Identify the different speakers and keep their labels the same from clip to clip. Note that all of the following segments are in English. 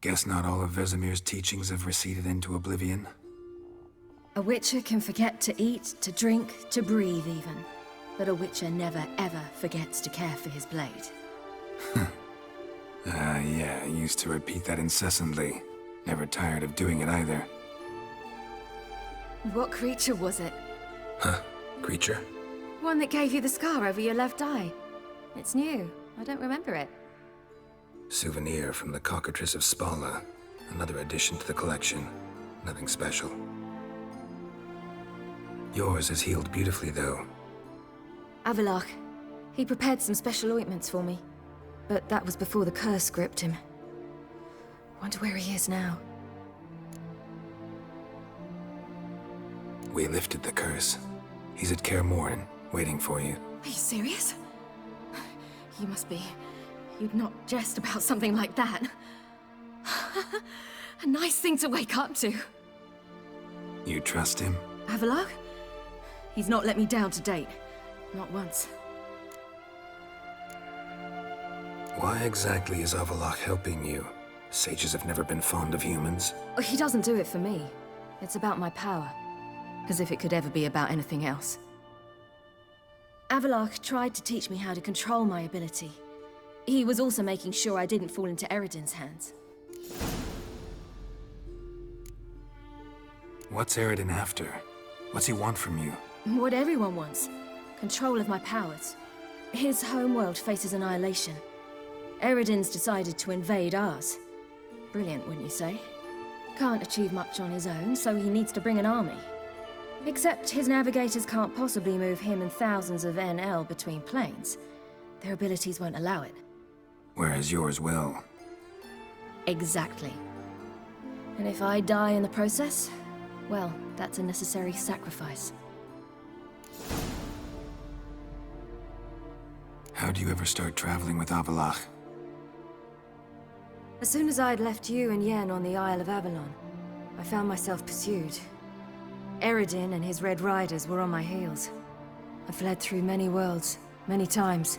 Speaker 1: Guess not all of Vesemir's teachings have receded into oblivion.
Speaker 2: A Witcher can forget to eat, to drink, to breathe even. But a Witcher never ever forgets to care for his blade.
Speaker 1: Yeah, I used to repeat that incessantly. Never tired of doing it either.
Speaker 2: What creature was it?
Speaker 1: Huh? Creature?
Speaker 2: One that gave you the scar over your left eye. It's new. I don't remember it.
Speaker 1: Souvenir from the Cockatrice of Spala. Another addition to the collection. Nothing special. Yours has healed beautifully, though.
Speaker 2: Avallac'h. He prepared some special ointments for me. But that was before the curse gripped him. Wonder where he is now.
Speaker 1: We lifted the curse. He's at Kaer Morhen, waiting for you.
Speaker 2: Are you serious? You must be. You'd not jest about something like that. A nice thing to wake up to.
Speaker 1: You trust him?
Speaker 2: Avallac'h? He's not let me down to date. Not once.
Speaker 1: Why exactly is Avallac'h helping you? Sages have never been fond of humans.
Speaker 2: He doesn't do it for me. It's about my power. As if it could ever be about anything else. Avallac'h tried to teach me how to control my ability. He was also making sure I didn't fall into Eredin's hands.
Speaker 1: What's Eredin after? What's he want from you?
Speaker 2: What everyone wants. Control of my powers. His homeworld faces annihilation. Eredin's decided to invade ours. Brilliant, wouldn't you say? Can't achieve much on his own, so he needs to bring an army. Except his navigators can't possibly move him and thousands of NL between planes. Their abilities won't allow it.
Speaker 1: Whereas yours will.
Speaker 2: Exactly. And if I die in the process, well, that's a necessary sacrifice.
Speaker 1: How'd you ever start traveling with Avallac'h?
Speaker 2: As soon as I'd left you and Yen on the Isle of Avalon, I found myself pursued. Eredin and his Red Riders were on my heels. I fled through many worlds, many times.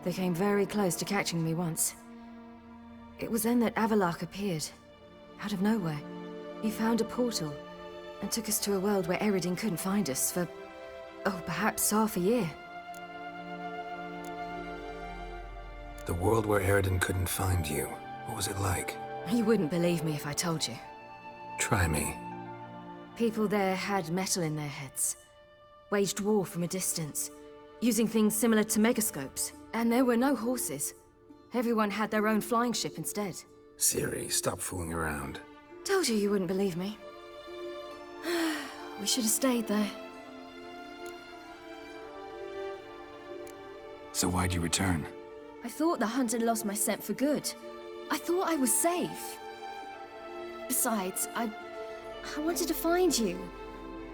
Speaker 2: They came very close to catching me once. It was then that Avallac'h appeared, out of nowhere. He found a portal, and took us to a world where Eredin couldn't find us for, oh, perhaps half a year.
Speaker 1: The world where Eredin couldn't find you. What was it like?
Speaker 2: You wouldn't believe me if I told you.
Speaker 1: Try me.
Speaker 2: People there had metal in their heads. Waged war from a distance, using things similar to megascopes. And there were no horses. Everyone had their own flying ship instead.
Speaker 1: Ciri, stop fooling around.
Speaker 2: Told you wouldn't believe me. We should have stayed there.
Speaker 1: So why'd you return?
Speaker 2: I thought the hunt had lost my scent for good. I thought I was safe. Besides, I wanted to find you.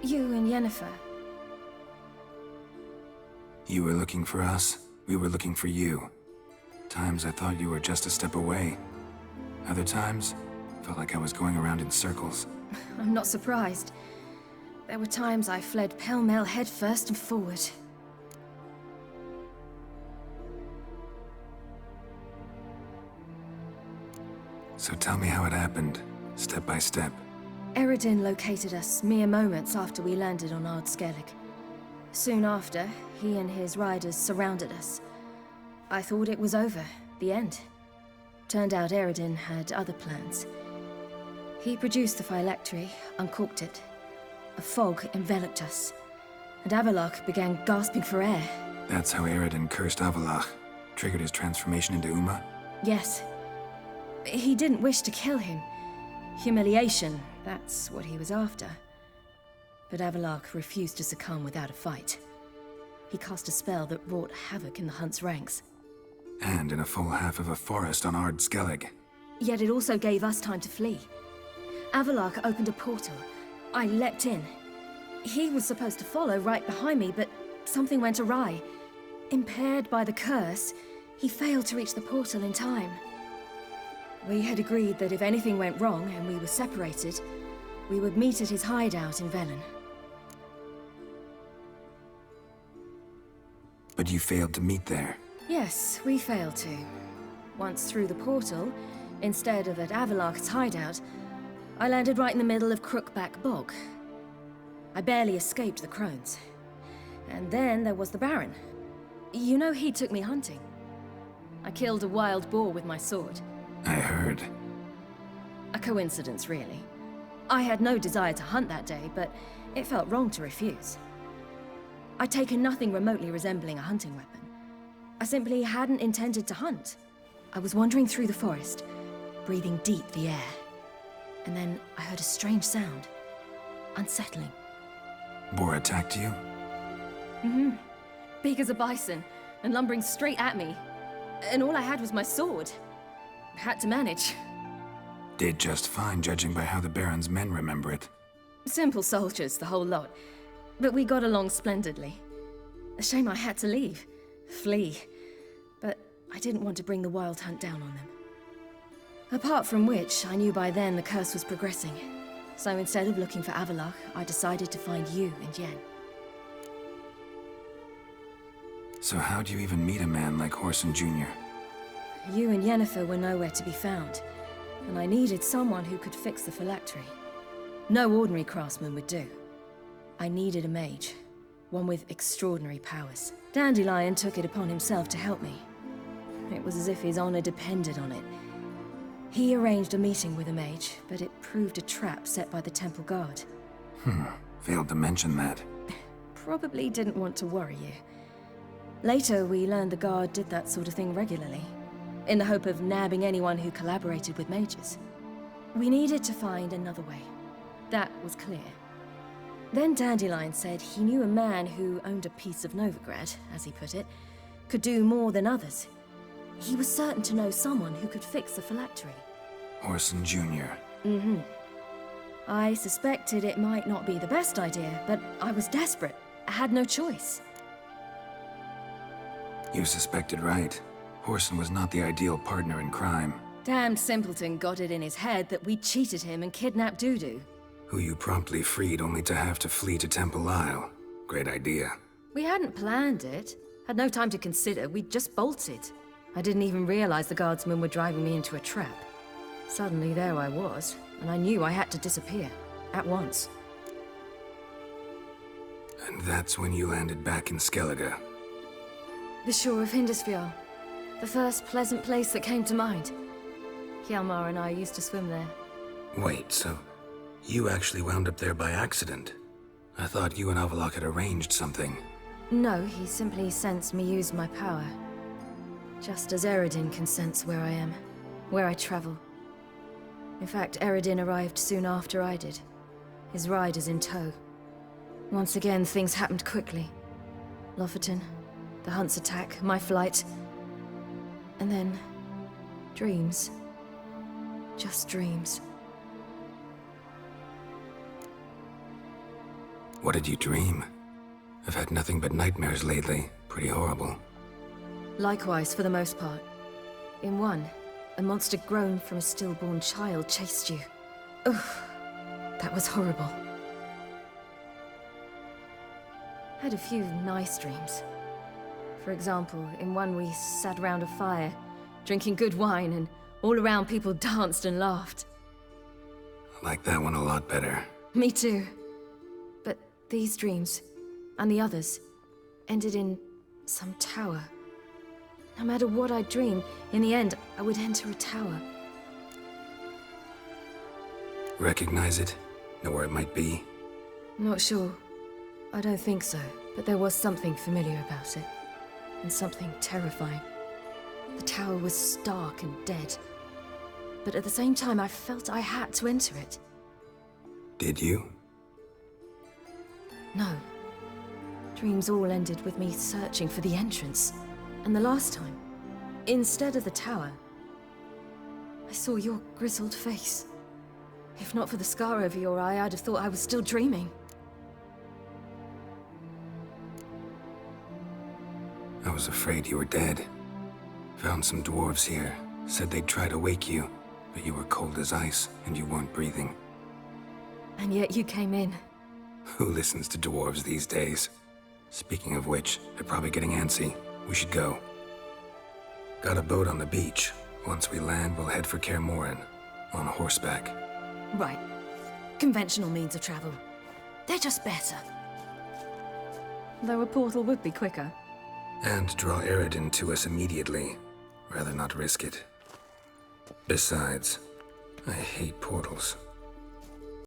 Speaker 2: You and Yennefer.
Speaker 1: You were looking for us, we were looking for you. Times I thought you were just a step away. Other times, felt like I was going around in circles.
Speaker 2: I'm not surprised. There were times I fled pell-mell headfirst and forward.
Speaker 1: So tell me how it happened, step by step.
Speaker 2: Eredin located us mere moments after we landed on Ard Skellig. Soon after, he and his riders surrounded us. I thought it was over, the end. Turned out Eredin had other plans. He produced the phylactery, uncorked it. A fog enveloped us, and Avallac'h began gasping for air.
Speaker 1: That's how Eredin cursed Avallac'h, triggered his transformation into Uma?
Speaker 2: Yes. He didn't wish to kill him. Humiliation, that's what he was after. But Avallac'h refused to succumb without a fight. He cast a spell that wrought havoc in the hunt's ranks.
Speaker 1: And in a full half of a forest on Ard Skellig.
Speaker 2: Yet it also gave us time to flee. Avallac'h opened a portal. I leapt in. He was supposed to follow right behind me, but something went awry. Impaired by the curse, he failed to reach the portal in time. We had agreed that if anything went wrong and we were separated, we would meet at his hideout in Velen.
Speaker 1: But you failed to meet there.
Speaker 2: Yes, we failed to. Once through the portal, Instead of at Avalok's hideout, I landed right in the middle of Crookback Bog. I barely escaped the crones. And then there was the Baron. You know, he took me hunting. I killed a wild boar with my sword.
Speaker 1: I heard.
Speaker 2: A coincidence, really. I had no desire to hunt that day, but it felt wrong to refuse. I'd taken nothing remotely resembling a hunting weapon. I simply hadn't intended to hunt. I was wandering through the forest, breathing deep the air. And then I heard a strange sound. Unsettling.
Speaker 1: Boar attacked you?
Speaker 2: Mm-hmm. Big as a bison, and lumbering straight at me. And all I had was my sword. Had to manage.
Speaker 1: Did just fine, judging by how the Baron's men remember it.
Speaker 2: Simple soldiers, the whole lot. But we got along splendidly. A shame I had to leave. Flee. But I didn't want to bring the wild hunt down on them. Apart from which, I knew by then the curse was progressing. So instead of looking for Avalok, I decided to find you and Yen.
Speaker 1: So how'd you even meet a man like Whoreson Jr.?
Speaker 2: You and Yennefer were nowhere to be found, and I needed someone who could fix the phylactery. No ordinary craftsman would do. I needed a mage, one with extraordinary powers. Dandelion took it upon himself to help me. It was as if his honor depended on it. He arranged a meeting with a mage, but it proved a trap set by the temple guard.
Speaker 1: Failed to mention that.
Speaker 2: Probably didn't want to worry you. Later, we learned the guard did that sort of thing regularly, in the hope of nabbing anyone who collaborated with mages. We needed to find another way. That was clear. Then Dandelion said he knew a man who owned a piece of Novigrad, as he put it, could do more than others. He was certain to know someone who could fix the phylactery.
Speaker 1: Whoreson Jr.
Speaker 2: Mm-hmm. I suspected it might not be the best idea, but I was desperate. I had no choice.
Speaker 1: You suspected right. Whoreson was not the ideal partner in crime.
Speaker 2: Damned simpleton got it in his head that we cheated him and kidnapped Dudu.
Speaker 1: Who you promptly freed only to have to flee to Temple Isle. Great idea.
Speaker 2: We hadn't planned it. Had no time to consider. We just bolted. I didn't even realize the guardsmen were driving me into a trap. Suddenly there I was, and I knew I had to disappear. At once.
Speaker 1: And that's when you landed back in Skellige.
Speaker 2: The shore of Hindisfjall. The first pleasant place that came to mind. Hjalmar and I used to swim there.
Speaker 1: Wait, so you actually wound up there by accident? I thought you and Avalok had arranged something.
Speaker 2: No, he simply sensed me use my power. Just as Eredin can sense where I am, where I travel. In fact, Eredin arrived soon after I did. His riders in tow. Once again, things happened quickly. Lofoten, the hunt's attack, my flight. And then, dreams. Just dreams.
Speaker 1: What did you dream? I've had nothing but nightmares lately. Pretty horrible.
Speaker 2: Likewise, for the most part. In one, a monster grown from a stillborn child chased you. Ugh, that was horrible. Had a few nice dreams. For example, in one we sat around a fire, drinking good wine, and all around people danced and laughed.
Speaker 1: I like that one a lot better.
Speaker 2: Me too. But these dreams, and the others, ended in some tower. No matter what I dreamed, in the end, I would enter a tower.
Speaker 1: Recognize it? Know where it might be?
Speaker 2: Not sure. I don't think so, but there was something familiar about it. And something terrifying. The tower was stark and dead. But at the same time, I felt I had to enter it.
Speaker 1: Did you?
Speaker 2: No. Dreams all ended with me searching for the entrance. And the last time, instead of the tower, I saw your grizzled face. If not for the scar over your eye, I'd have thought I was still dreaming.
Speaker 1: I was afraid you were dead. Found some dwarves here. Said they'd try to wake you, but you were cold as ice and you weren't breathing.
Speaker 2: And yet you came in.
Speaker 1: Who listens to dwarves these days? Speaking of which, they're probably getting antsy. We should go. Got a boat on the beach. Once we land, we'll head for Kaer Morhen, on horseback.
Speaker 2: Right. Conventional means of travel. They're just better. Though a portal would be quicker.
Speaker 1: And draw Eredin to us immediately. Rather not risk it. Besides, I hate portals.